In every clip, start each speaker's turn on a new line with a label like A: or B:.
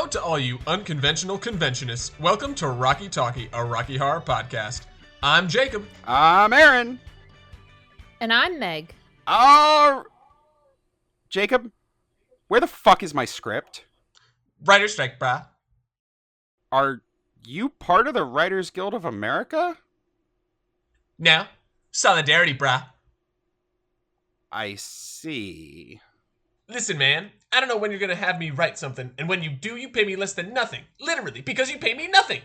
A: Hello to all you unconventional conventionists. Welcome to Rocky Talkie, a Rocky Horror podcast. I'm Jacob.
B: I'm Aaron.
C: And I'm Meg.
B: Jacob, where the fuck is my script?
A: Writer strike, brah.
B: Are you part of the Writers Guild of America?
A: No. Solidarity, brah.
B: I see.
A: Listen, man, I don't know when you're gonna have me write something, and when you do, you pay me less than nothing. Literally, because you pay me nothing.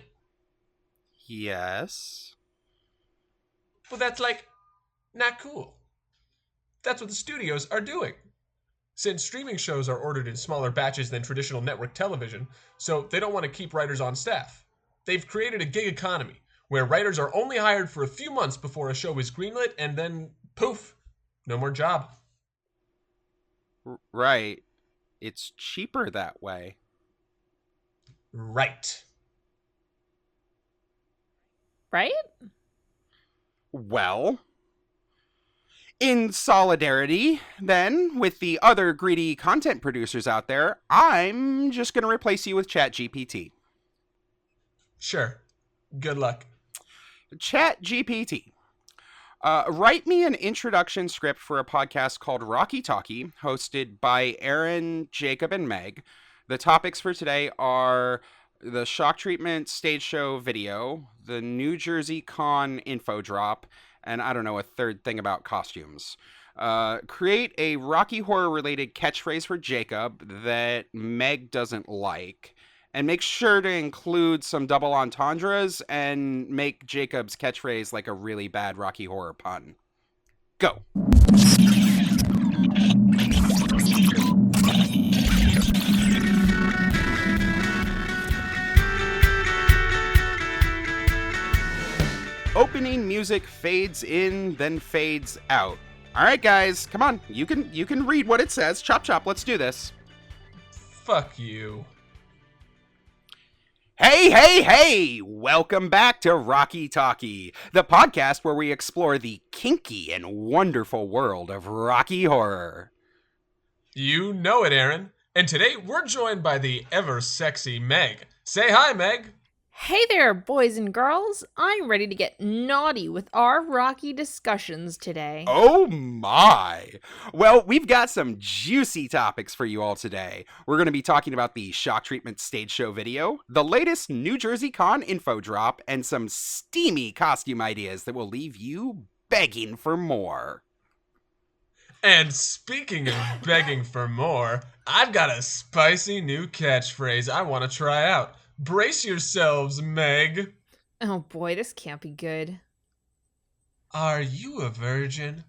B: Yes.
A: Well, that's not cool. That's what the studios are doing. Since streaming shows are ordered in smaller batches than traditional network television, so they don't want to keep writers on staff. They've created a gig economy, where writers are only hired for a few months before a show is greenlit, and then, poof, no more job.
B: Right. It's cheaper that way.
A: Right.
C: Right?
B: Well, in solidarity, then, with the other greedy content producers out there, I'm just going to replace you with Chat GPT.
A: Sure. Good luck.
B: Chat GPT. Write me an introduction script for a podcast called Rocky Talkie, hosted by Aaron, Jacob, and Meg. The topics for today are the shock treatment stage show video, the New Jersey Con info drop, and I don't know, a third thing about costumes. Create a Rocky Horror related catchphrase for Jacob that Meg doesn't like. And make sure to include some double entendres and make Jacob's catchphrase like a really bad Rocky Horror pun. Go. Opening music fades in, then fades out. All right, guys, come on. You can read what it says. Chop, chop. Let's do this.
A: Fuck you.
B: Hey! Welcome back to Rocky Talkie, the podcast where we explore the kinky and wonderful world of Rocky Horror.
A: You know it, Aaron. And today we're joined by the ever-sexy Meg. Say hi, Meg.
C: Hey there, boys and girls. I'm ready to get naughty with our Rocky discussions today.
B: Oh my! Well, we've got some juicy topics for you all today. We're going to be talking about the shock treatment stage show video, the latest New Jersey Con info drop, and some steamy costume ideas that will leave you begging for more.
A: And speaking of begging for more, I've got a spicy new catchphrase I want to try out. Brace yourselves, Meg.
C: Oh boy, this can't be good.
A: Are you a virgin?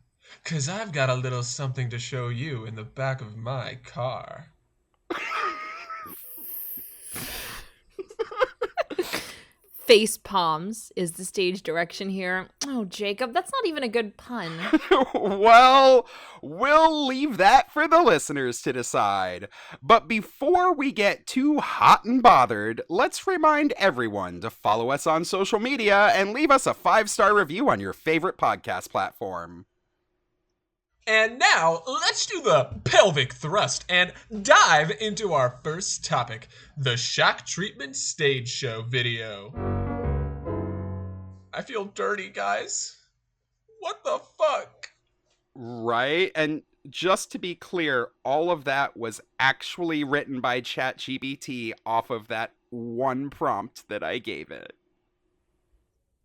A: 'Cause I've got a little something to show you in the back of my car.
C: Face palms is the stage direction here. Oh, Jacob, that's not even a good pun.
B: Well, we'll leave that for the listeners to decide. But before we get too hot and bothered, let's remind everyone to follow us on social media and leave us a 5-star review on your favorite podcast platform.
A: And now, let's do the pelvic thrust and dive into our first topic, the shock treatment stage show video. I feel dirty, guys. What the fuck?
B: Right? And just to be clear, all of that was actually written by Chat GPT off of that one prompt that I gave it.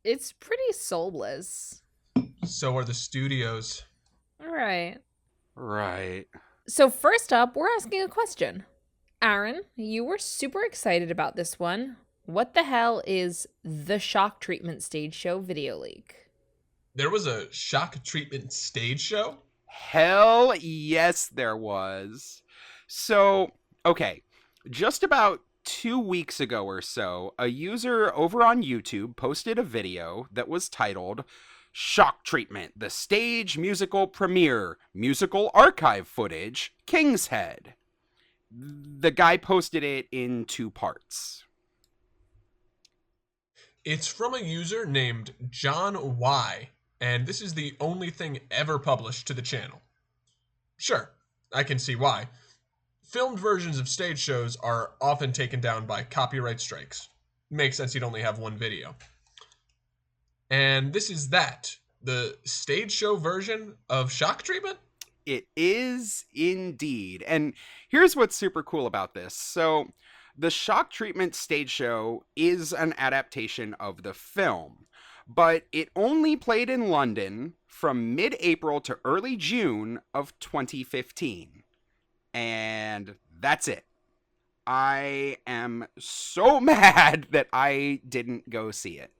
C: It's pretty soulless.
A: So are the studios.
C: All right.
B: Right.
C: So first up, we're asking a question. Aaron, you were super excited about this one. What the hell is the shock treatment stage show video leak?
A: There was a shock treatment stage show?
B: Hell yes, there was. So, okay, just about 2 weeks ago or so, a user over on YouTube posted a video that was titled Shock Treatment, the Stage Musical Premiere, Musical Archive Footage, King's Head. The guy posted it in 2 parts.
A: It's from a user named John Y, and this is the only thing ever published to the channel. Sure, I can see why. filmed versions of stage shows are often taken down by copyright strikes. Makes sense you'd only have one video. And this is that. The stage show version of Shock Treatment?
B: It is indeed. And here's what's super cool about this. So, the Shock Treatment stage show is an adaptation of the film, but it only played in London from mid-April to early June of 2015. And that's it. I am so mad that I didn't go see it.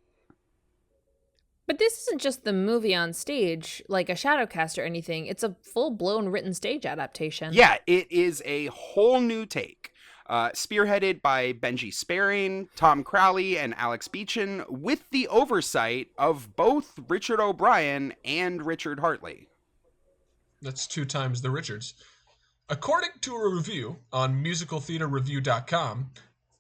C: But this isn't just the movie on stage, like a Shadowcast or anything. It's a full-blown written stage adaptation.
B: Yeah, it is a whole new take. Spearheaded by Benji Sparing, Tom Crowley, and Alex Beechin, with the oversight of both Richard O'Brien and Richard Hartley.
A: That's 2 times the Richards. According to a review on musicaltheaterreview.com,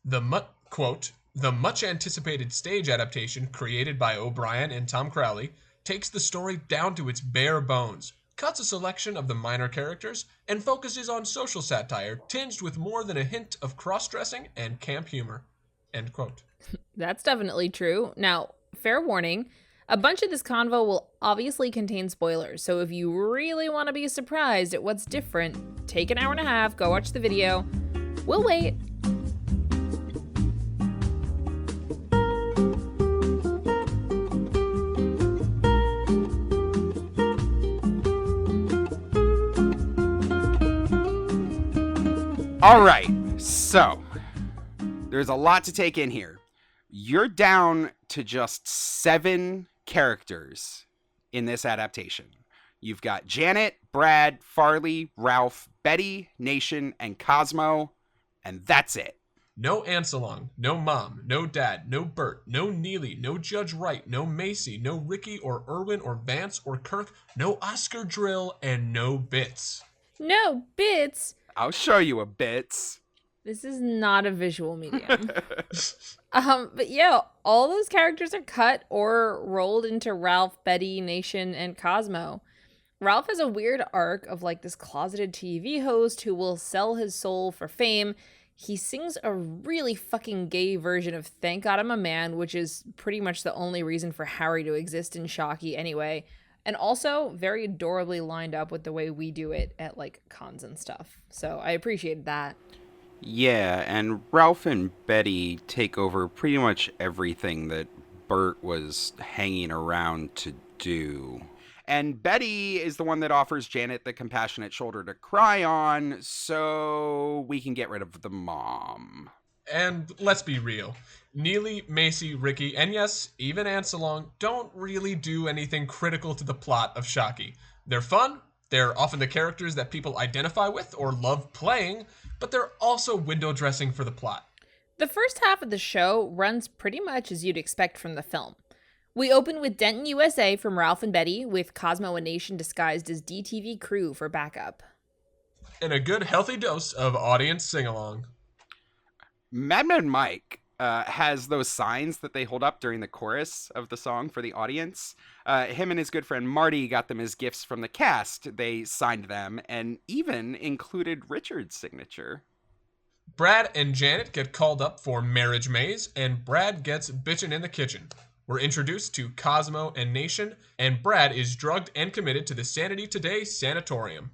A: the much-anticipated stage adaptation created by O'Brien and Tom Crowley takes the story down to its bare bones, cuts a selection of the minor characters, and focuses on social satire tinged with more than a hint of cross-dressing and camp humor. End quote.
C: That's definitely true. Now, fair warning, a bunch of this convo will obviously contain spoilers, so if you really want to be surprised at what's different, take an hour and a half, go watch the video. We'll wait.
B: All right, so there's a lot to take in here. You're down to just 7 characters in this adaptation. You've got Janet, Brad, Farley, Ralph, Betty, Nation, and Cosmo, and that's it.
A: No Anselong, no Mom, no Dad, no Bert, no Neely, no Judge Wright, no Macy, no Ricky or Irwin or Vance or Kirk, no Oscar Drill, and no Bits.
C: No bits.
B: I'll show you a bits.
C: This is not a visual medium. But yeah, all those characters are cut or rolled into Ralph, Betty, Nation, and Cosmo. Ralph has a weird arc of like this closeted TV host who will sell his soul for fame. He sings a really fucking gay version of Thank God I'm a Man, which is pretty much the only reason for Harry to exist in Shocky anyway. And also very adorably lined up with the way we do it at like cons and stuff. So I appreciated that.
B: Yeah, and Ralph and Betty take over pretty much everything that Bert was hanging around to do. And Betty is the one that offers Janet the compassionate shoulder to cry on, so we can get rid of the mom.
A: And let's be real. Neely, Macy, Ricky, and yes, even Anselong don't really do anything critical to the plot of Shocky. They're fun, they're often the characters that people identify with or love playing, but they're also window dressing for the plot.
C: The first half of the show runs pretty much as you'd expect from the film. We open with Denton, USA from Ralph and Betty, with Cosmo and Nation disguised as DTV crew for backup.
A: And a good healthy dose of audience sing-along.
B: Madman Mike has those signs that they hold up during the chorus of the song for the audience. Him and his good friend Marty got them as gifts from the cast. They signed them and even included Richard's signature.
A: Brad and Janet get called up for Marriage Maze, and Brad gets bitchin' in the kitchen. We're introduced to Cosmo and Nation, and Brad is drugged and committed to the Sanity Today Sanatorium.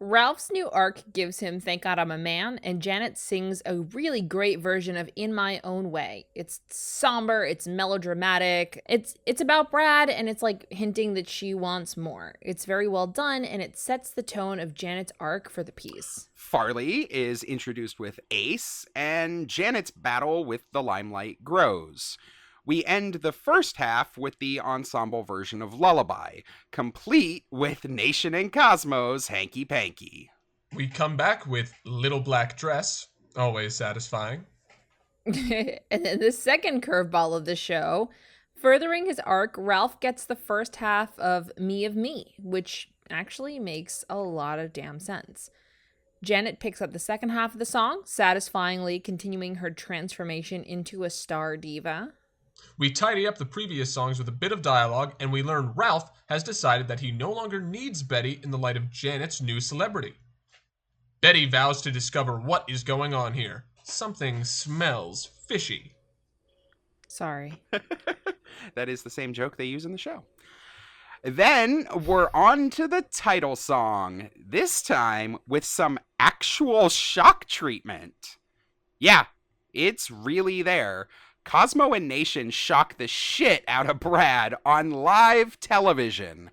C: Ralph's new arc gives him Thank God I'm a Man, and Janet sings a really great version of In My Own Way. It's somber, it's melodramatic, it's about Brad, and it's like hinting that she wants more. It's very well done, and it sets the tone of Janet's arc for the piece.
B: Farley is introduced with Ace, and Janet's battle with the limelight grows. We end the first half with the ensemble version of Lullaby, complete with Nation and Cosmo's Hanky Panky.
A: We come back with Little Black Dress, always satisfying.
C: And then the second curveball of the show, furthering his arc, Ralph gets the first half of Me, which actually makes a lot of damn sense. Janet picks up the second half of the song, satisfyingly continuing her transformation into a star diva.
A: We tidy up the previous songs with a bit of dialogue, and we learn Ralph has decided that he no longer needs Betty in the light of Janet's new celebrity. Betty vows to discover what is going on here. Something smells fishy.
C: Sorry.
B: That is the same joke they use in the show. Then we're on to the title song, this time with some actual shock treatment. Yeah, it's really there. Cosmo and Nation shock the shit out of Brad on live television.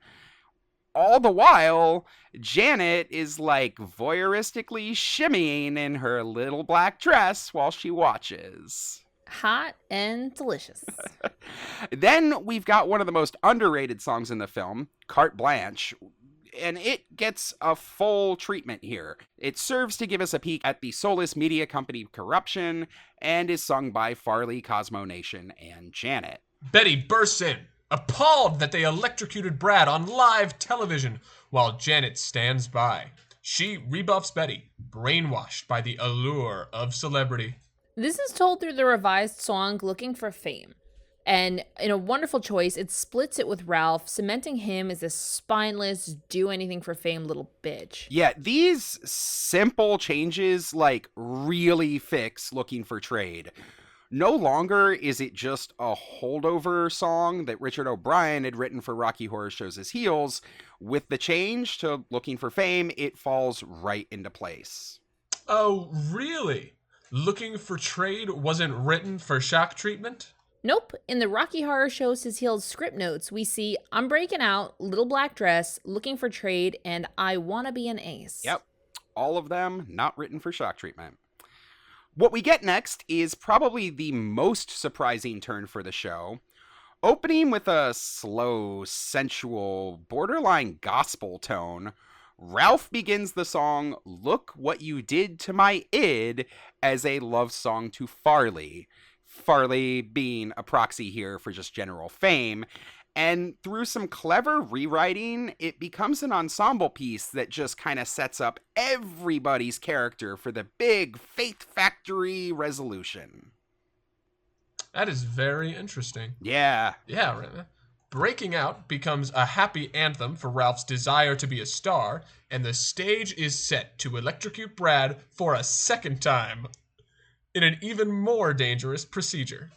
B: All the while, Janet is like voyeuristically shimmying in her little black dress while she watches.
C: Hot and delicious.
B: Then we've got one of the most underrated songs in the film, Carte Blanche, and it gets a full treatment here. It serves to give us a peek at the soulless media company corruption and is sung by Farley, Cosmo Nation, and Janet.
A: Betty bursts in, appalled that they electrocuted Brad on live television, while Janet stands by. She rebuffs Betty, brainwashed by the allure of celebrity.
C: This is told through the revised song Looking for Fame. And in a wonderful choice, it splits it with Ralph, cementing him as this spineless, do-anything-for-fame little bitch.
B: Yeah, these simple changes, like, really fix Looking for Trade. No longer is it just a holdover song that Richard O'Brien had written for Rocky Horror Shows His Heels. With the change to Looking for Fame, it falls right into place.
A: Oh, really? Looking for Trade wasn't written for shock treatment?
C: Nope. In the Rocky Horror Shows His Heels script notes, we see I'm breaking out, little black dress, looking for trade, and I wanna be an ace.
B: Yep. All of them not written for shock treatment. What we get next is probably the most surprising turn for the show. Opening with a slow, sensual, borderline gospel tone, Ralph begins the song Look What You Did to My Id as a love song to Farley. Farley being a proxy here for just general fame. And through some clever rewriting, it becomes an ensemble piece that just kind of sets up everybody's character for the big Faith Factory resolution.
A: That is very interesting.
B: Yeah.
A: Yeah, right. Breaking Out becomes a happy anthem for Ralph's desire to be a star, and the stage is set to electrocute Brad for a second time in an even more dangerous procedure.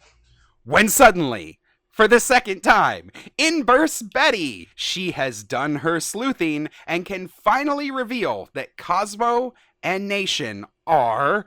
B: When suddenly, for the second time, in bursts Betty. She has done her sleuthing and can finally reveal that Cosmo and Nation are,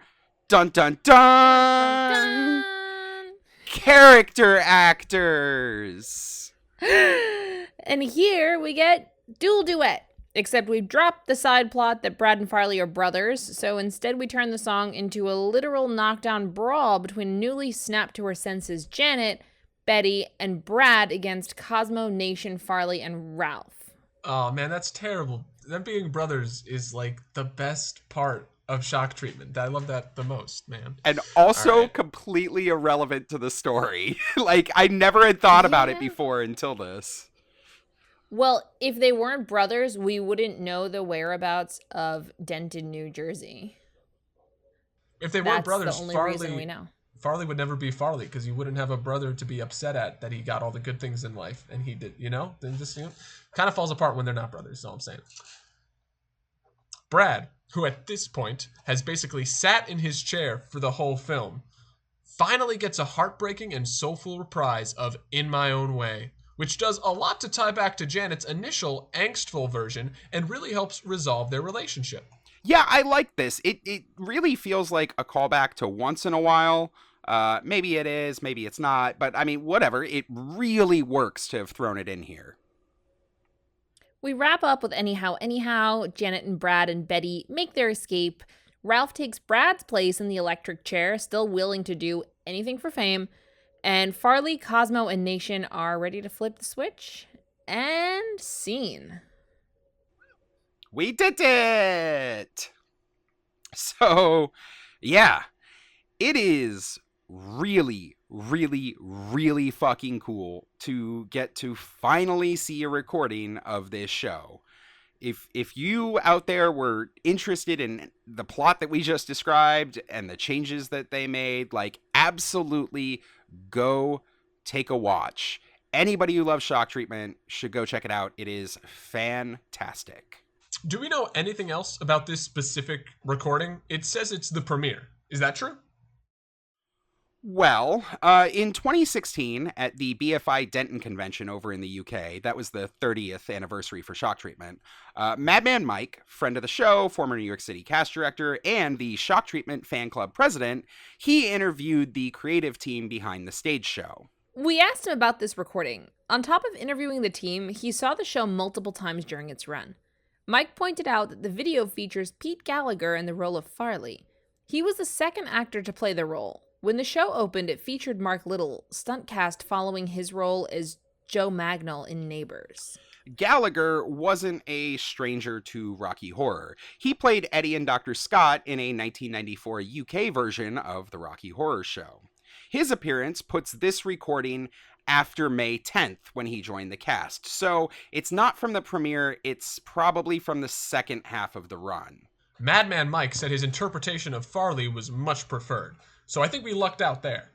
B: dun dun dun,
C: Dun!
B: character actors.
C: And here we get dual duet. Except we've dropped the side plot that Brad and Farley are brothers, so instead we turn the song into a literal knockdown brawl between newly snapped to her senses Janet, Betty, and Brad against Cosmo, Nation, Farley, and Ralph.
A: Oh man, that's terrible. Them being brothers is like the best part of shock treatment. I love that the most, man.
B: And also
A: right.
B: completely irrelevant to the story. Like, I never had thought about it before until this.
C: Well, if they weren't brothers, we wouldn't know the whereabouts of Denton, New Jersey.
A: If they weren't brothers,
C: the only reason we know.
A: Farley would never be Farley because you wouldn't have a brother to be upset at that he got all the good things in life and he did, then just, kind of falls apart when they're not brothers, is all I'm saying. Brad, who at this point has basically sat in his chair for the whole film, finally gets a heartbreaking and soulful reprise of In My Own Way, which does a lot to tie back to Janet's initial angstful version and really helps resolve their relationship.
B: Yeah, I like this. It really feels like a callback to Once in a While. Maybe it is, maybe it's not, but I mean, whatever. It really works to have thrown it in here.
C: We wrap up with Anyhow. Janet and Brad and Betty make their escape. Ralph takes Brad's place in the electric chair, still willing to do anything for fame. And Farley, Cosmo, and Nation are ready to flip the switch. And scene.
B: We did it! So, yeah. It is really, really, really fucking cool to get to finally see a recording of this show. If you out there were interested in the plot that we just described and the changes that they made, like, absolutely go take a watch. Anybody who loves shock treatment should go check it out. It is fantastic.
A: Do we know anything else about this specific recording? It says it's the premiere. Is that true?
B: Well, in 2016, at the BFI Denton convention over in the UK, that was the 30th anniversary for Shock Treatment, Madman Mike, friend of the show, former New York City cast director, and the Shock Treatment fan club president, he interviewed the creative team behind the stage show.
C: We asked him about this recording. On top of interviewing the team, he saw the show multiple times during its run. Mike pointed out that the video features Pete Gallagher in the role of Farley. He was the second actor to play the role. When the show opened, it featured Mark Little, stunt cast following his role as Joe Magnol in Neighbors.
B: Gallagher wasn't a stranger to Rocky Horror. He played Eddie and Dr. Scott in a 1994 UK version of the Rocky Horror Show. His appearance puts this recording after May 10th when he joined the cast. So it's not from the premiere, it's probably from the second half of the run.
A: Madman Mike said his interpretation of Farley was much preferred. So I think we lucked out there.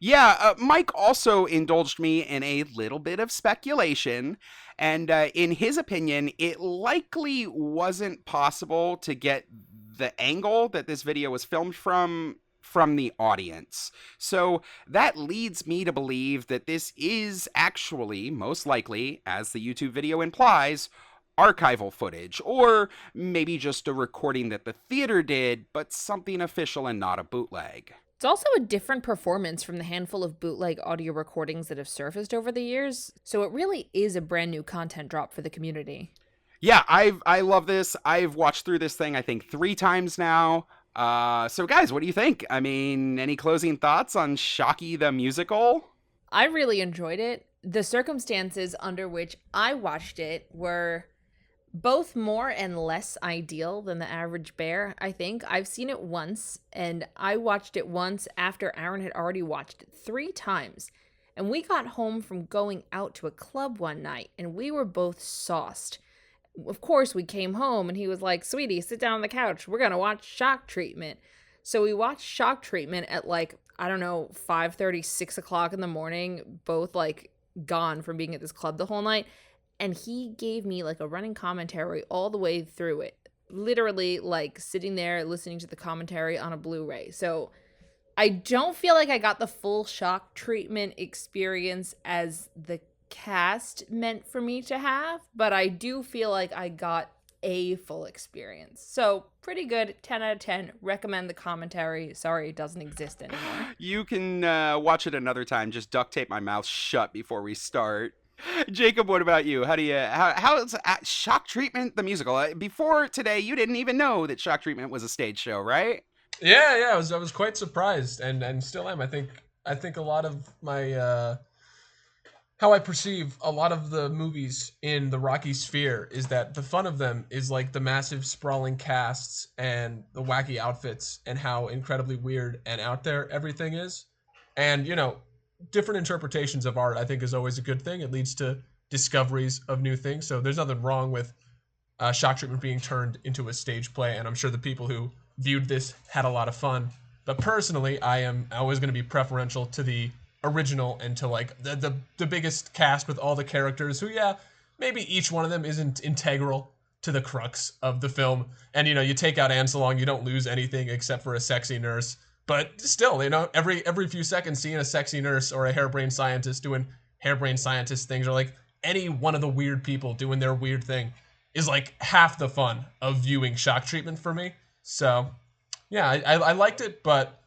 B: Yeah, Mike also indulged me in a little bit of speculation, and in his opinion, it likely wasn't possible to get the angle that this video was filmed from the audience. So that leads me to believe that this is actually, most likely, as the YouTube video implies, archival footage, or maybe just a recording that the theater did, but something official and not a bootleg.
C: It's also a different performance from the handful of bootleg audio recordings that have surfaced over the years, so it really is a brand new content drop for the community.
B: Yeah, I love this. I've watched through this thing, I think, 3 times now. So guys, what do you think? I mean, any closing thoughts on Shocky the musical?
C: I really enjoyed it. The circumstances under which I watched it were both more and less ideal than the average bear, I think. I've seen it once, and I watched it once after Aaron had already watched it 3 times. And we got home from going out to a club one night, and we were both sauced. Of course, we came home, and he was like, "Sweetie, sit down on the couch. We're going to watch Shock Treatment." So we watched Shock Treatment at 5:30, 6 o'clock in the morning, both gone from being at this club the whole night. And he gave me a running commentary all the way through it. Literally sitting there listening to the commentary on a Blu-ray. So I don't feel like I got the full Shock Treatment experience as the cast meant for me to have, but I do feel like I got a full experience. So pretty good, 10 out of 10. Recommend the commentary. Sorry, it doesn't exist anymore.
B: You can watch it another time. Just duct tape my mouth shut before we start. Jacob, what about you? How's Shock Treatment the musical? Before today, you didn't even know that Shock Treatment was a stage show, right?
A: Yeah, I was quite surprised, and still am. I think a lot of my how I perceive a lot of the movies in the Rocky sphere is that the fun of them is the massive sprawling casts and the wacky outfits and how incredibly weird and out there everything is, and different interpretations of art, I think, is always a good thing. It leads to discoveries of new things. So there's nothing wrong with Shock Treatment being turned into a stage play, and I'm sure the people who viewed this had a lot of fun. But personally, I am always going to be preferential to the original and to the biggest cast with all the characters who, maybe each one of them isn't integral to the crux of the film. And, you take out Anselong, you don't lose anything except for a sexy nurse. But still, every few seconds seeing a sexy nurse or a harebrained scientist doing harebrained scientist things, or any one of the weird people doing their weird thing is half the fun of viewing Shock Treatment for me. So, yeah, I liked it, but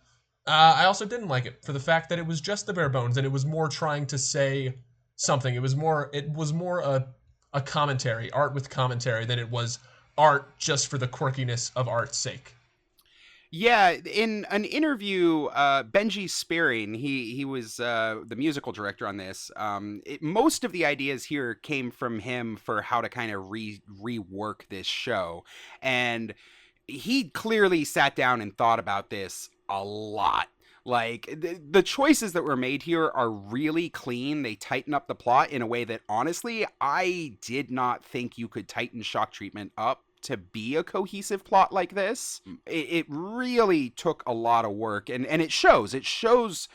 A: I also didn't like it for the fact that it was just the bare bones, and it was more trying to say something. It was more a commentary, art with commentary, than it was art just for the quirkiness of art's sake.
B: Yeah, in an interview, Benji Spearing, he was the musical director on this. Most of the ideas here came from him for how to kind of rework this show. And he clearly sat down and thought about this a lot. The choices that were made here are really clean. They tighten up the plot in a way that, honestly, I did not think you could tighten Shock Treatment up to be a cohesive plot like this. It really took a lot of work, and it shows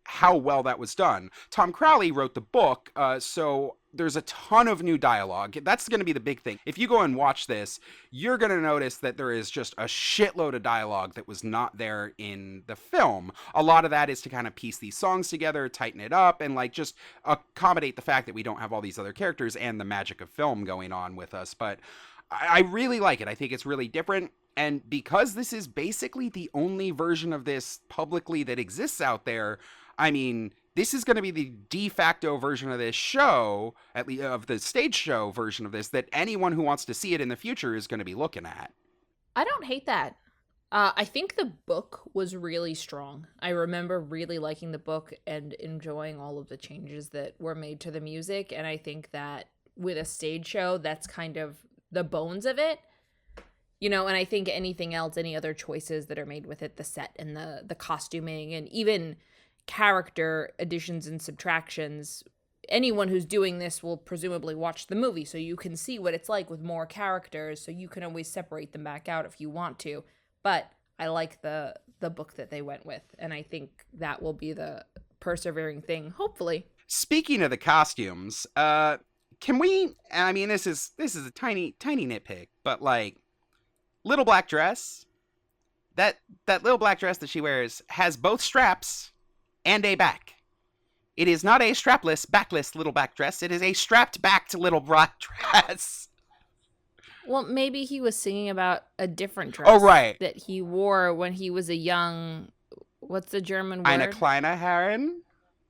B: how well that was done. Tom Crowley wrote the book, so there's a ton of new dialogue. That's going to be the big thing. If you go and watch this, you're going to notice that there is just a shitload of dialogue that was not there in the film. A lot of that is to kind of piece these songs together, tighten it up, and like just accommodate the fact that we don't have all these other characters and the magic of film going on with us. But I really like it. I think it's really different. And because this is basically the only version of this publicly that exists out there, I mean, this is going to be the de facto version of this show, at least of the stage show version of this, that anyone who wants to see it in the future is going to be looking at.
C: I don't hate that. I think the book was really strong. I remember really liking the book and enjoying all of the changes that were made to the music. And I think that with a stage show, that's kind of the bones of it. You know, and I think anything else, any other choices that are made with it, the set and the costuming and even character additions and subtractions, anyone who's doing this will presumably watch the movie so you can see what it's like with more characters, so you can always separate them back out if you want to. But I like the book that they went with, and I think that will be the persevering thing, hopefully.
B: Speaking of the costumes, can we, I mean, this is a tiny nitpick, but like, little black dress, that little black dress that she wears has both straps and a back. It is not a strapless, backless little black dress. It is a strapped backed little black dress.
C: Well, maybe he was singing about a different dress that he wore when he was a young, what's the German word?
B: Eine kleine Herren?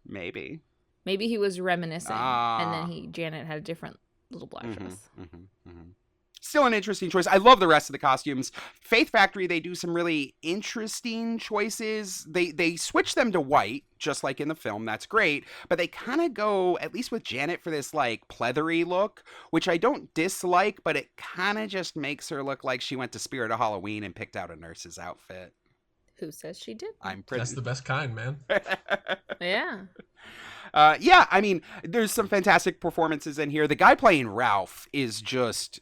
B: Maybe.
C: Maybe he was reminiscing, and then Janet had a different little black dress.
B: Still an interesting choice. I love the rest of the costumes. Faith Factory, they do some really interesting choices. They switch them to white, just like in the film. That's great. But they kind of go, at least with Janet, for this like pleathery look, which I don't dislike, but it kind of just makes her look like she went to Spirit of Halloween and picked out a nurse's outfit.
C: Who says she did?
A: That's the best kind, man.
C: Yeah.
B: Yeah, I mean, there's some fantastic performances in here. The guy playing Ralph is just...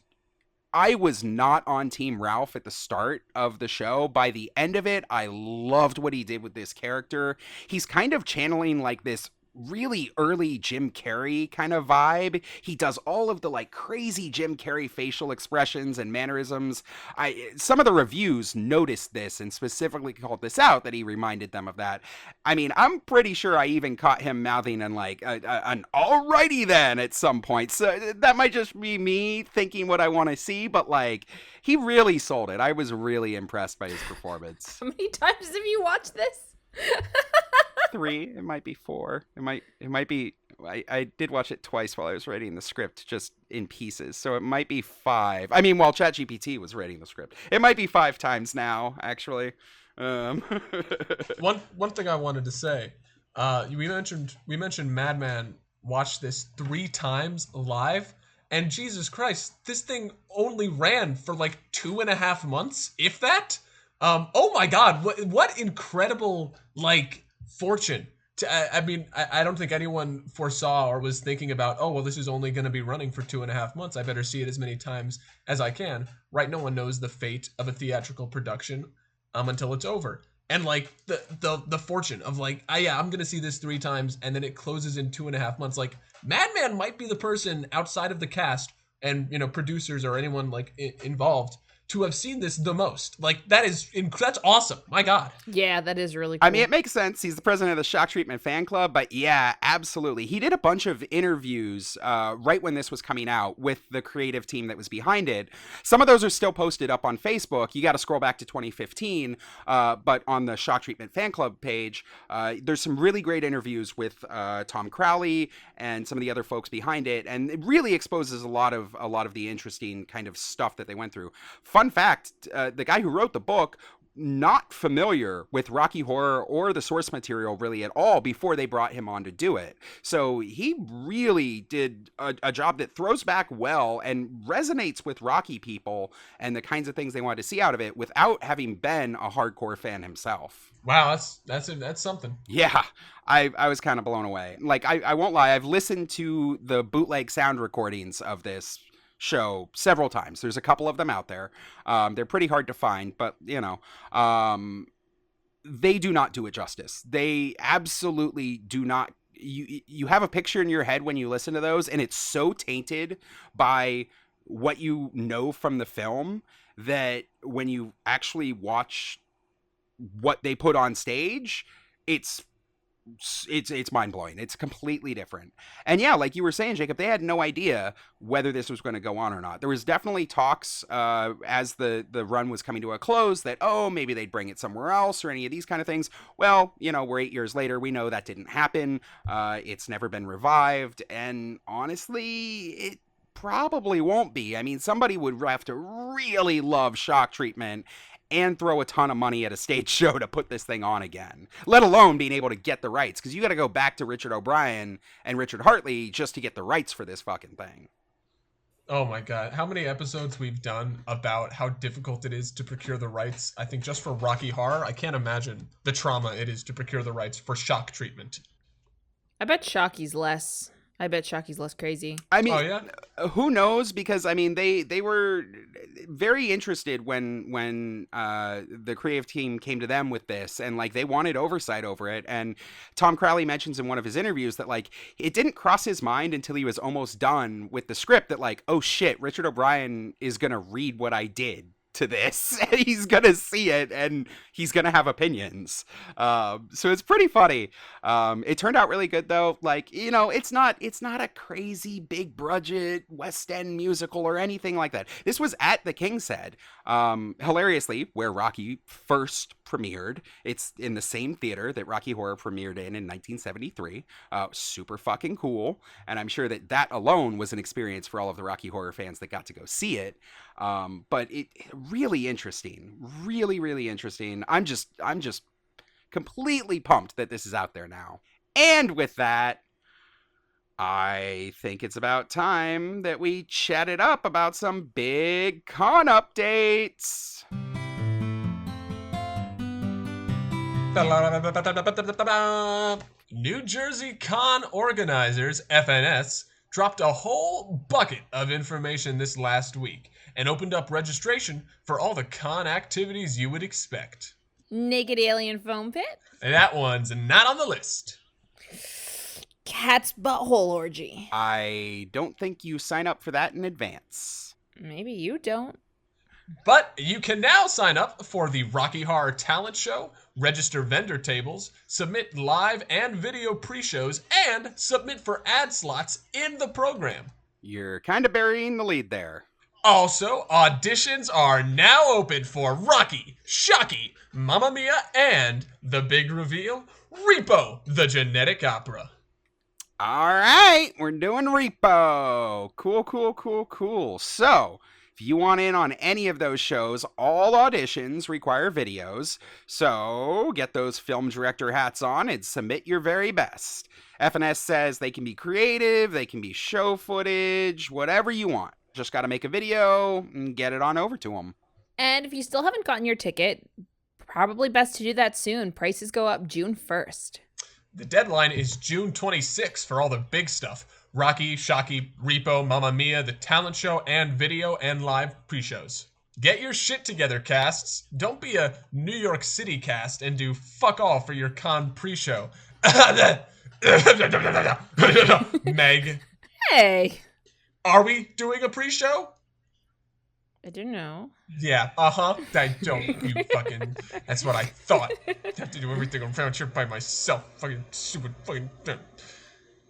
B: I was not on Team Ralph at the start of the show. By the end of it, I loved what he did with this character. He's kind of channeling like this really early Jim Carrey kind of vibe. He does all of the like crazy Jim Carrey facial expressions and mannerisms. Some of the reviews noticed this and specifically called this out, that he reminded them of that. I mean, I'm pretty sure I even caught him mouthing and like an alrighty then at some point. So that might just be me thinking what I want to see, but like he really sold it. I was really impressed by his performance.
C: How many times have you watched this?
B: 3, it might be 4, it might be, I did watch it twice while I was writing the script, just in pieces, so it might be 5. I mean, while Chat GPT was writing the script, it might be 5 times now, actually.
A: One thing I wanted to say, we mentioned Madman watched this 3 times live, and Jesus Christ, this thing only ran for like 2.5 months, if that. Oh my God, what incredible like fortune. I mean, I don't think anyone foresaw or was thinking about, oh, well, this is only going to be running for 2.5 months. I better see it as many times as I can. Right? No one knows the fate of a theatrical production until it's over. And like the fortune of like, I'm going to see this 3 times and then it closes in 2.5 months. Like Madman might be the person outside of the cast and, you know, producers or anyone like involved to have seen this the most. Like that's awesome. My God.
C: Yeah, that is really cool.
B: I mean, it makes sense. He's the president of the Shock Treatment fan club, but yeah, absolutely. He did a bunch of interviews right when this was coming out with the creative team that was behind it. Some of those are still posted up on Facebook. You got to scroll back to 2015, but on the Shock Treatment fan club page, there's some really great interviews with Tom Crowley and some of the other folks behind it, and it really exposes a lot of the interesting kind of stuff that they went through. Fun fact, the guy who wrote the book, not familiar with Rocky Horror or the source material really at all before they brought him on to do it. So he really did a job that throws back well and resonates with Rocky people and the kinds of things they wanted to see out of it without having been a hardcore fan himself.
A: Wow, that's something.
B: Yeah, I was kind of blown away. Like, I won't lie, I've listened to the bootleg sound recordings of this show several times. There's a couple of them out there. They're pretty hard to find, but you know, they do not do it justice. They absolutely do not you have a picture in your head when you listen to those, and it's so tainted by what you know from the film that when you actually watch what they put on stage, it's mind-blowing. It's completely different. And yeah, like you were saying, Jacob, they had no idea whether this was going to go on or not. There was definitely talks as the run was coming to a close that, oh, maybe they'd bring it somewhere else or any of these kind of things. Well, you know, we're 8 years later. We know that didn't happen. It's never been revived. And honestly, it probably won't be. I mean, somebody would have to really love shock treatment and throw a ton of money at a stage show to put this thing on again, let alone being able to get the rights. Because you got to go back to Richard O'Brien and Richard Hartley just to get the rights for this fucking thing.
A: Oh my God. How many episodes we've done about how difficult it is to procure the rights? I think just for Rocky Horror, I can't imagine the trauma it is to procure the rights for shock treatment.
C: I bet Shocky's less crazy.
B: I mean,
A: oh, yeah?
B: Who knows? Because I mean, they were very interested when the creative team came to them with this, and like they wanted oversight over it. And Tom Crowley mentions in one of his interviews that like it didn't cross his mind until he was almost done with the script that like, oh shit, Richard O'Brien is gonna read what I did to this, and he's gonna see it, and he's gonna have opinions. So it's pretty funny. It turned out really good though. Like, you know, it's not a crazy big budget West End musical or anything like that. This was at the King's Head, hilariously, where Rocky first premiered. It's in the same theater that Rocky Horror premiered in 1973. Super fucking cool, and I'm sure that alone was an experience for all of the Rocky Horror fans that got to go see it. But it really interesting, really interesting. I'm just completely pumped that this is out there now. And with that, I think it's about time that we chatted up about some big con updates.
A: New Jersey Con organizers, FNS, dropped a whole bucket of information this last week and opened up registration for all the con activities you would expect.
C: Naked alien foam pit?
A: That one's not on the list.
C: Cat's butthole orgy.
B: I don't think you sign up for that in advance.
C: Maybe you don't.
A: But you can now sign up for the Rocky Horror Talent Show, register vendor tables, submit live and video pre-shows, and submit for ad slots in the program.
B: You're kind of burying the lead there.
A: Also, auditions are now open for Rocky, Shocky, Mamma Mia, and the big reveal, Repo, the Genetic Opera.
B: All right, we're doing Repo. Cool. So, if you want in on any of those shows, all auditions require videos. So, get those film director hats on and submit your very best. FNS says they can be creative, they can be show footage, whatever you want. Just got to make a video and get it on over to them.
C: And if you still haven't gotten your ticket, probably best to do that soon. Prices go up June 1st.
A: The deadline is June 26th for all the big stuff. Rocky, Shocky, Repo, Mamma Mia, the talent show, and video and live pre-shows. Get your shit together, casts. Don't be a New York City cast and do fuck all for your con pre-show. Meg.
C: Hey.
A: Are we doing a pre-show?
C: I don't know.
A: Yeah, I don't, you fucking... That's what I thought. I have to do everything around here by myself. Fucking stupid fucking...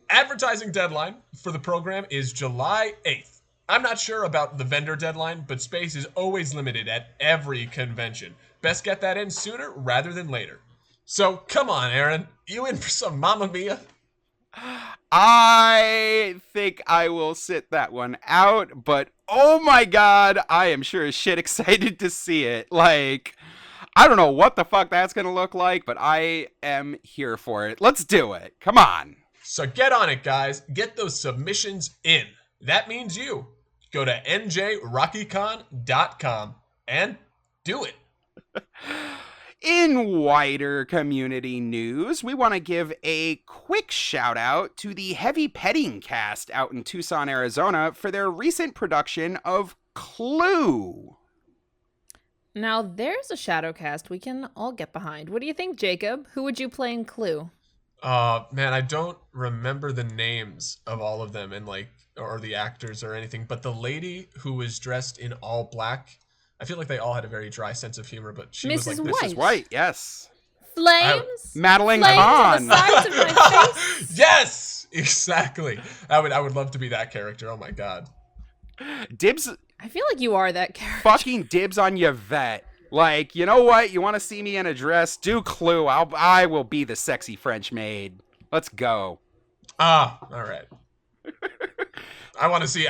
A: Advertising deadline for the program is July 8th. I'm not sure about the vendor deadline, but space is always limited at every convention. Best get that in sooner rather than later. So, come on, Aaron. You in for some Mamma Mia?
B: I think I will sit that one out, but oh my god, I am sure as shit excited to see it. Like, I don't know what the fuck that's gonna look like, but I am here for it. Let's do it. Come on.
A: So get on it, guys. Get those submissions in. That means you. Go to njrockycon.com and do it.
B: In wider community news, we want to give a quick shout out to the Heavy Petting cast out in Tucson, Arizona for their recent production of Clue.
C: Now, there's a Shadowcast we can all get behind. What do you think, Jacob? Who would you play in Clue?
A: Man, I don't remember the names of all of them and like or the actors or anything, but the lady who was dressed in all black, I feel like they all had a very dry sense of humor, but she was
C: Mrs.
A: like
B: Mrs.
C: White.
B: White, yes.
C: Flames?
B: Madeline
C: Flames
B: Kahn.
C: on the sides of my face?
A: Yes, exactly. I would love to be that character. Oh my god.
B: Dibs,
C: I feel like you are that character.
B: fucking dibs on Yvette. Like, you know what? You want to see me in a dress? Do Clue. I will be the sexy French maid. Let's go.
A: Ah, all right. I want to see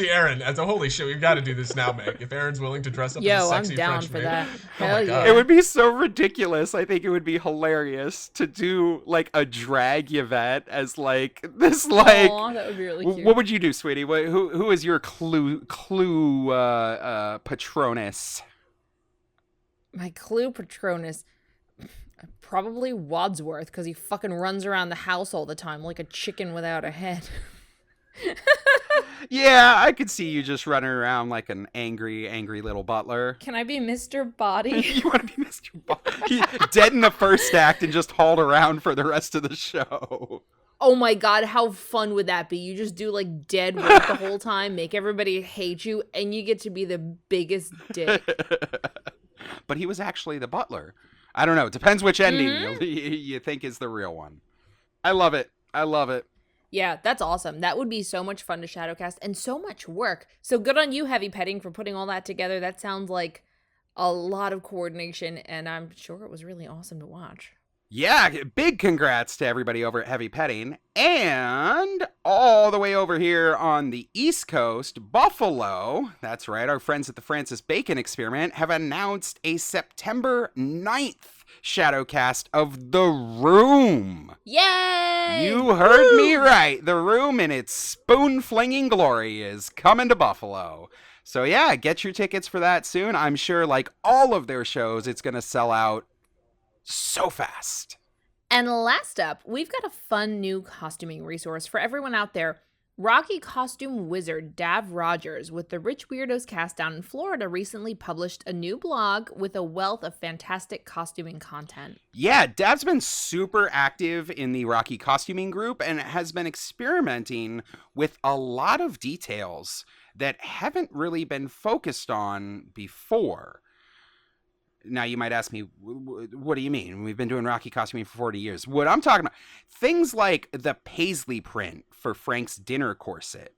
A: Aaron as a holy shit. We've got to do this now, Meg. If Aaron's willing to dress up as a
C: Yo, I'm
A: sexy
C: down
A: French
C: for
A: maid.
C: that.
A: Oh my
C: Hell
A: God.
C: yeah.
B: It would be so ridiculous. I think it would be hilarious to do like a drag Yvette as like this like.
C: Aw, that would be really cute.
B: What would you do, sweetie? Who is your clue patronus?
C: My clue Patronus. Probably Wadsworth, because he fucking runs around the house all the time like a chicken without a head.
B: Yeah, I could see you just running around like an angry little butler.
C: Can I be Mr. Body?
B: You want to be Mr. He dead in the first act and just hauled around for the rest of the show.
C: Oh my god, how fun would that be? You just do like dead work the whole time, make everybody hate you, and you get to be the biggest dick.
B: But he was actually the butler. I don't know. It depends which ending you think is the real one. I love it. I love it.
C: Yeah, that's awesome. That would be so much fun to Shadowcast and so much work. So good on you, Heavy Petting, for putting all that together. That sounds like a lot of coordination, and I'm sure it was really awesome to watch.
B: Yeah, big congrats to everybody over at Heavy Petting. And all the way over here on the East Coast, Buffalo, that's right, our friends at the Francis Bacon Experiment have announced a September 9th Shadowcast of The Room.
C: Yay!
B: You heard me right. The Room in its spoon-flinging glory is coming to Buffalo. So yeah, get your tickets for that soon. I'm sure, like all of their shows, it's going to sell out so fast.
C: And last up, we've got a fun new costuming resource for everyone out there. Rocky costume wizard Dav Rogers with the Rich Weirdos cast down in Florida recently published a new blog with a wealth of fantastic costuming content.
B: Yeah, Dav's been super active in the Rocky costuming group and has been experimenting with a lot of details that haven't really been focused on before. Now, you might ask me, what do you mean? We've been doing Rocky costuming for 40 years. What I'm talking about, things like the paisley print for Frank's dinner corset,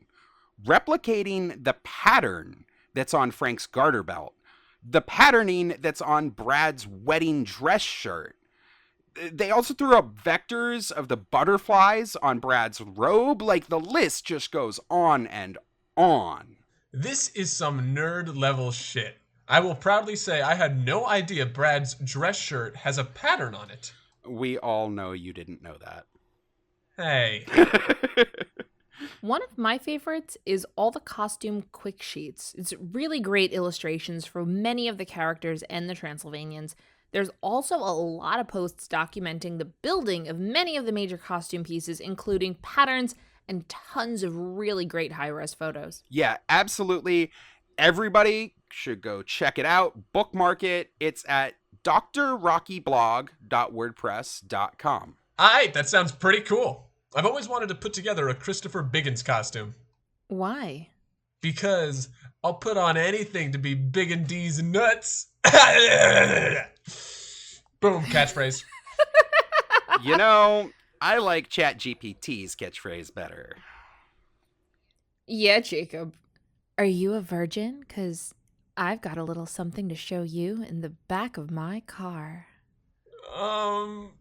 B: replicating the pattern that's on Frank's garter belt, the patterning that's on Brad's wedding dress shirt. They also threw up vectors of the butterflies on Brad's robe. Like, the list just goes on and on.
A: This is some nerd level shit. I will proudly say I had no idea Brad's dress shirt has a pattern on it.
B: We all know you didn't know that.
A: Hey.
C: One of my favorites is all the costume quick sheets. It's really great illustrations for many of the characters and the Transylvanians. There's also a lot of posts documenting the building of many of the major costume pieces, including patterns and tons of really great high-res photos.
B: Yeah, absolutely. Everybody should go check it out, bookmark it. It's at drrockyblog.wordpress.com.
A: Aight, that sounds pretty cool. I've always wanted to put together a Christopher Biggins costume.
C: Why?
A: Because I'll put on anything to be Big and D's nuts. Boom, catchphrase.
B: You know, I like Chat GPT's catchphrase better.
C: Yeah, Jacob. Are you a virgin? 'Cause I've got a little something to show you in the back of my car.
A: Mom,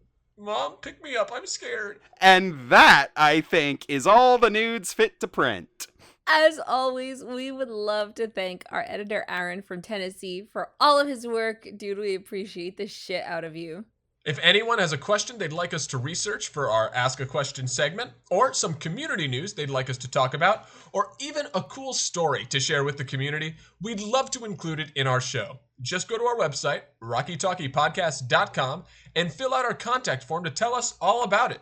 A: pick me up. I'm scared.
B: And that, I think, is all the nudes fit to print.
C: As always, we would love to thank our editor, Aaron from Tennessee, for all of his work. Dude, we appreciate the shit out of you.
A: If anyone has a question they'd like us to research for our Ask a Question segment, or some community news they'd like us to talk about, or even a cool story to share with the community, we'd love to include it in our show. Just go to our website, rockytalkiepodcast.com, and fill out our contact form to tell us all about it.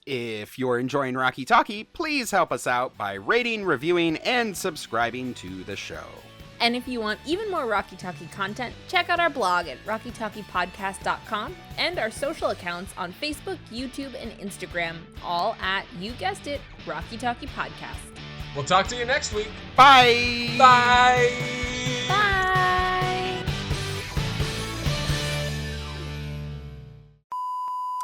B: If you're enjoying Rocky Talkie, please help us out by rating, reviewing, and subscribing to the show.
C: And if you want even more Rocky Talkie content, check out our blog at rockytalkiepodcast.com and our social accounts on Facebook, YouTube, and Instagram, all at, you guessed it, Rocky Talkie Podcast.
A: We'll talk to you next week.
B: Bye!
A: Bye!
C: Bye!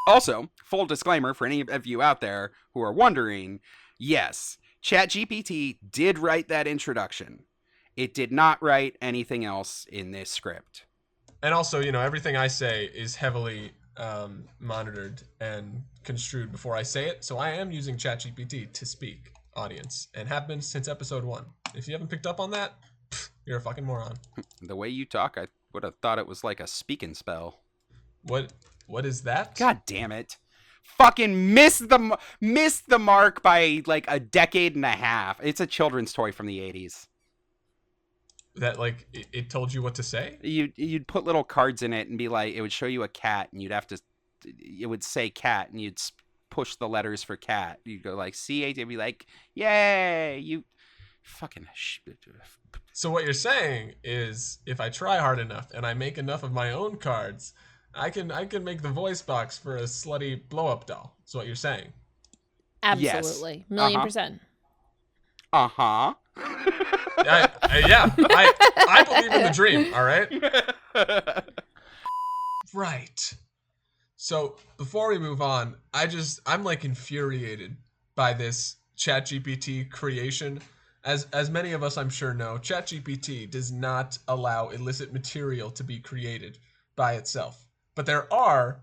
B: Also, full disclaimer for any of you out there who are wondering, yes, Chat GPT did write that introduction. It did not write anything else in this script.
A: And also, everything I say is heavily monitored and construed before I say it. So I am using Chat GPT to speak, audience, and have been since episode 1. If you haven't picked up on that, you're a fucking moron.
B: The way you talk, I would have thought it was like a speaking spell.
A: What is that?
B: God damn it. Fucking missed the mark by like a decade and a half. It's a children's toy from the 80s.
A: That, like, it told you what to say?
B: You'd put little cards in it and be like, it would show you a cat and it would say cat and you'd push the letters for cat. You'd go like C-H, it'd be like, yay, you fucking
A: So what you're saying is if I try hard enough and I make enough of my own cards, I can make the voice box for a slutty blow-up doll. That's what you're saying.
C: Absolutely.
B: Yes.
C: Million%.
B: Uh-huh.
A: I believe in the dream, all right? Right. So before we move on, I'm like infuriated by this ChatGPT creation. As many of us I'm sure know, ChatGPT does not allow illicit material to be created by itself. But there are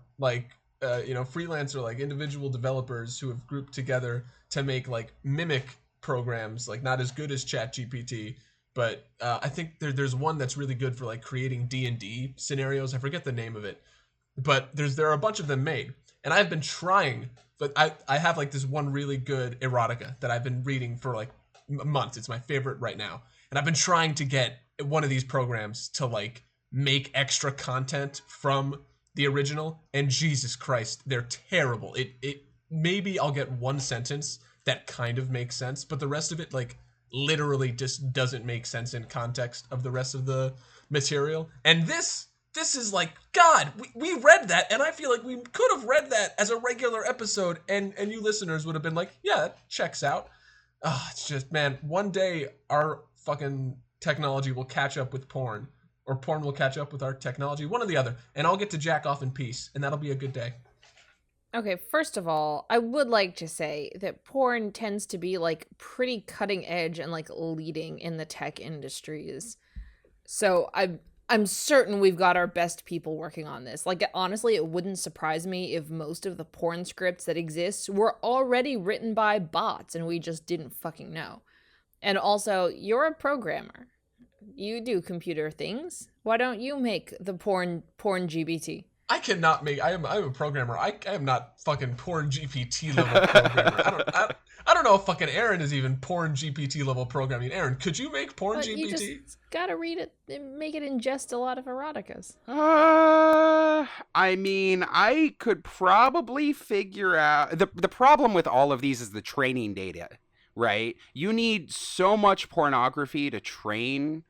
A: freelancer, like individual developers who have grouped together to make like mimic programs, like not as good as ChatGPT, but I think there's one that's really good for like creating D&D scenarios. I forget the name of it, but there are a bunch of them made, and I've been trying. But I have like this one really good erotica that I've been reading for like months. It's my favorite right now, and I've been trying to get one of these programs to like make extra content from the original, and Jesus Christ, they're terrible. It maybe I'll get one sentence that kind of makes sense, but the rest of it like literally just doesn't make sense in context of the rest of the material. And this is like, God, we read that, and I feel like we could have read that as a regular episode, and you listeners would have been like, yeah, that checks out. It's just, man, one day our fucking technology will catch up with porn, or porn will catch up with our technology, one or the other, and I'll get to jack off in peace, and that'll be a good day.
C: Okay, first of all, I would like to say that porn tends to be like pretty cutting edge and like leading in the tech industries. So I'm certain we've got our best people working on this. Like, honestly, it wouldn't surprise me if most of the porn scripts that exist were already written by bots and we just didn't fucking know. And also, you're a programmer. You do computer things. Why don't you make the porn GBT?
A: I cannot make. I'm a programmer. I am not fucking porn GPT level programmer. I don't know if fucking Aaron is even porn GPT level programming. Aaron, could you make porn GPT?
C: You just gotta read it and make it ingest a lot of eroticas.
B: I mean, I could probably figure out the problem with all of these is the training data, right? You need so much pornography to train.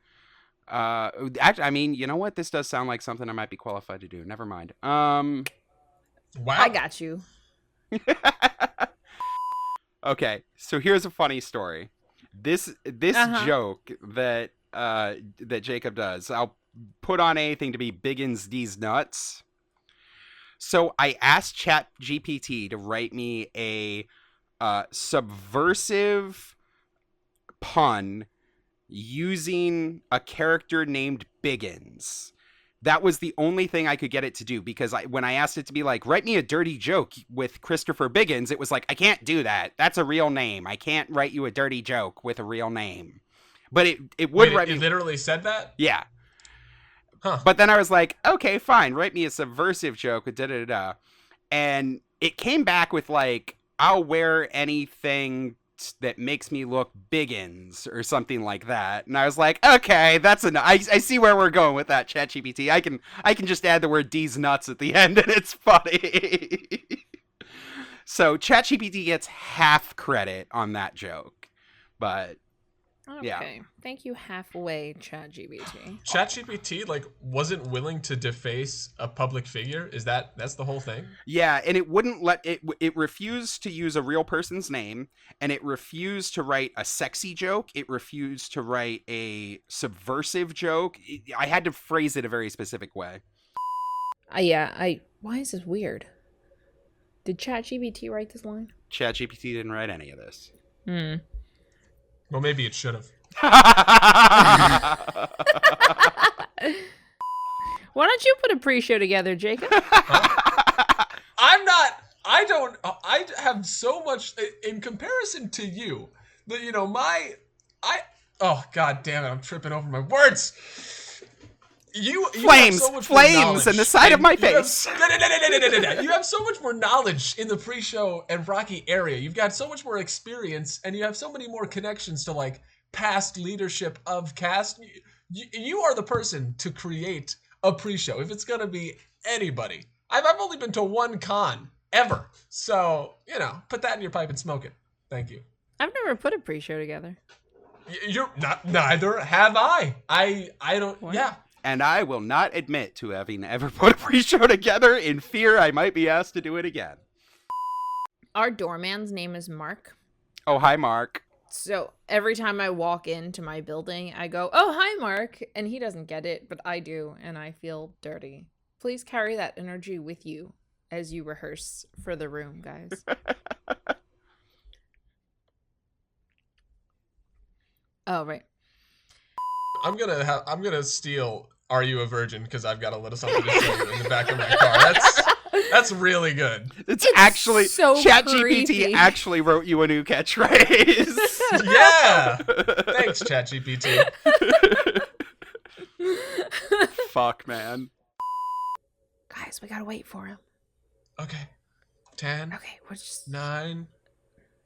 B: Actually, I mean, you know what? This does sound like something I might be qualified to do. Never mind.
A: Wow.
C: I got you.
B: Okay, so here's a funny story. This joke that Jacob does, I'll put on anything to be biggins these nuts. So I asked Chat GPT to write me a subversive pun using a character named Biggins. That was the only thing I could get it to do, because when I asked it to be like, write me a dirty joke with Christopher Biggins, it was like, I can't do that. That's a real name. I can't write you a dirty joke with a real name. But it would write me.
A: It literally said that?
B: Yeah.
A: Huh.
B: But then I was like, okay, fine. Write me a subversive joke with da-da-da-da. And it came back with like, I'll wear anything that makes me look biggins or something like that. And I was like, okay, that's enough. I see where we're going with that, ChatGPT. I can just add the word D's nuts at the end and it's funny. So ChatGPT gets half credit on that joke. But
C: Okay.
B: Yeah.
C: Thank you halfway, Chat GPT.
A: Chat GPT like wasn't willing to deface a public figure. That's the whole thing?
B: Yeah, and it wouldn't let it. It refused to use a real person's name, and it refused to write a sexy joke. It refused to write a subversive joke. I had to phrase it a very specific way.
C: Why is this weird? Did Chat GPT write this line?
B: ChatGPT didn't write any of this.
A: Well, maybe it should have.
C: Why don't you put a pre-show together, Jacob?
A: I'm not. I don't. I have so much in comparison to you. That you know my. Oh god damn it! I'm tripping over my words. You
B: Flames,
A: have so much
B: flames, and the side of my face.
A: You have so much more knowledge in the pre-show and Rocky area. You've got so much more experience, and you have so many more connections to like past leadership of cast. You are the person to create a pre-show if it's gonna be anybody. I've only been to one con ever, so you know, put that in your pipe and smoke it. Thank you.
C: I've never put a pre-show together.
A: You're not. Neither have I. I don't.
C: What?
A: Yeah.
B: And I will not admit to having ever put a pre-show together in fear I might be asked to do it again.
C: Our doorman's name is Mark.
B: Oh, hi, Mark.
C: So every time I walk into my building, I go, "Oh, hi, Mark." And he doesn't get it, but I do, and I feel dirty. Please carry that energy with you as you rehearse for the room, guys. Oh, right.
A: I'm gonna steal "Are You a Virgin?" because I've got a little something to show you in the back of my car. That's really good.
B: It's actually
C: so
B: ChatGPT
C: creepy.
B: actually wrote you a new catchphrase.
A: Yeah. Thanks, ChatGPT.
B: Fuck, man.
C: Guys, we gotta wait for him.
A: Okay. 10,
C: Okay, we're just
A: 9,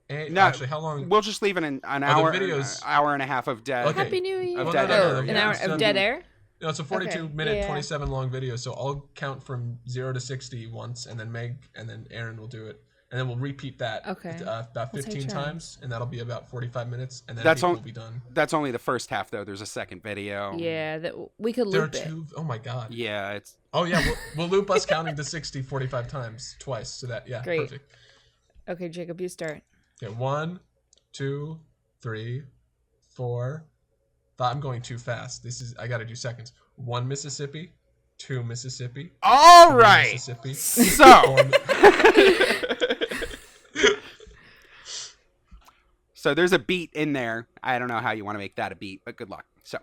A: 8.
B: No,
A: Actually, how long?
B: We'll just leave it an
A: the
B: hour,
A: videos-
B: hour and a half of dead.
A: Okay.
C: Happy New Year.
B: Of
A: Well,
B: dead
A: no, no,
B: air.
A: no,
C: An
A: yeah,
C: hour
A: so-
C: of dead air.
A: No, it's a 42-minute,
C: yeah.
A: 27-long video, so I'll count from 0 to 60 once, and then Meg and then Aaron will do it. And then we'll repeat that
C: Okay.
A: about
C: We'll take
A: 15
C: turns.
A: times, and that'll be about 45 minutes, and then
B: That's
A: people
B: on-
A: will be done.
B: That's only the first half, though. There's a second video.
C: Yeah, that we could
A: There are
C: loop it.
A: 2. Oh my god.
B: Yeah, it's...
A: Oh yeah, we'll loop us counting to 60 45 times twice, so that
C: Great.
A: perfect.
C: Okay, Jacob, you start.
A: Okay, 1, 2, 3, 4. I'm going too fast. I got to do seconds. 1 Mississippi, 2 Mississippi.
B: All
A: 3
B: right.
A: Mississippi.
B: So...
A: 4
B: So there's a beat in there. I don't know how you want to make that a beat, but good luck. So...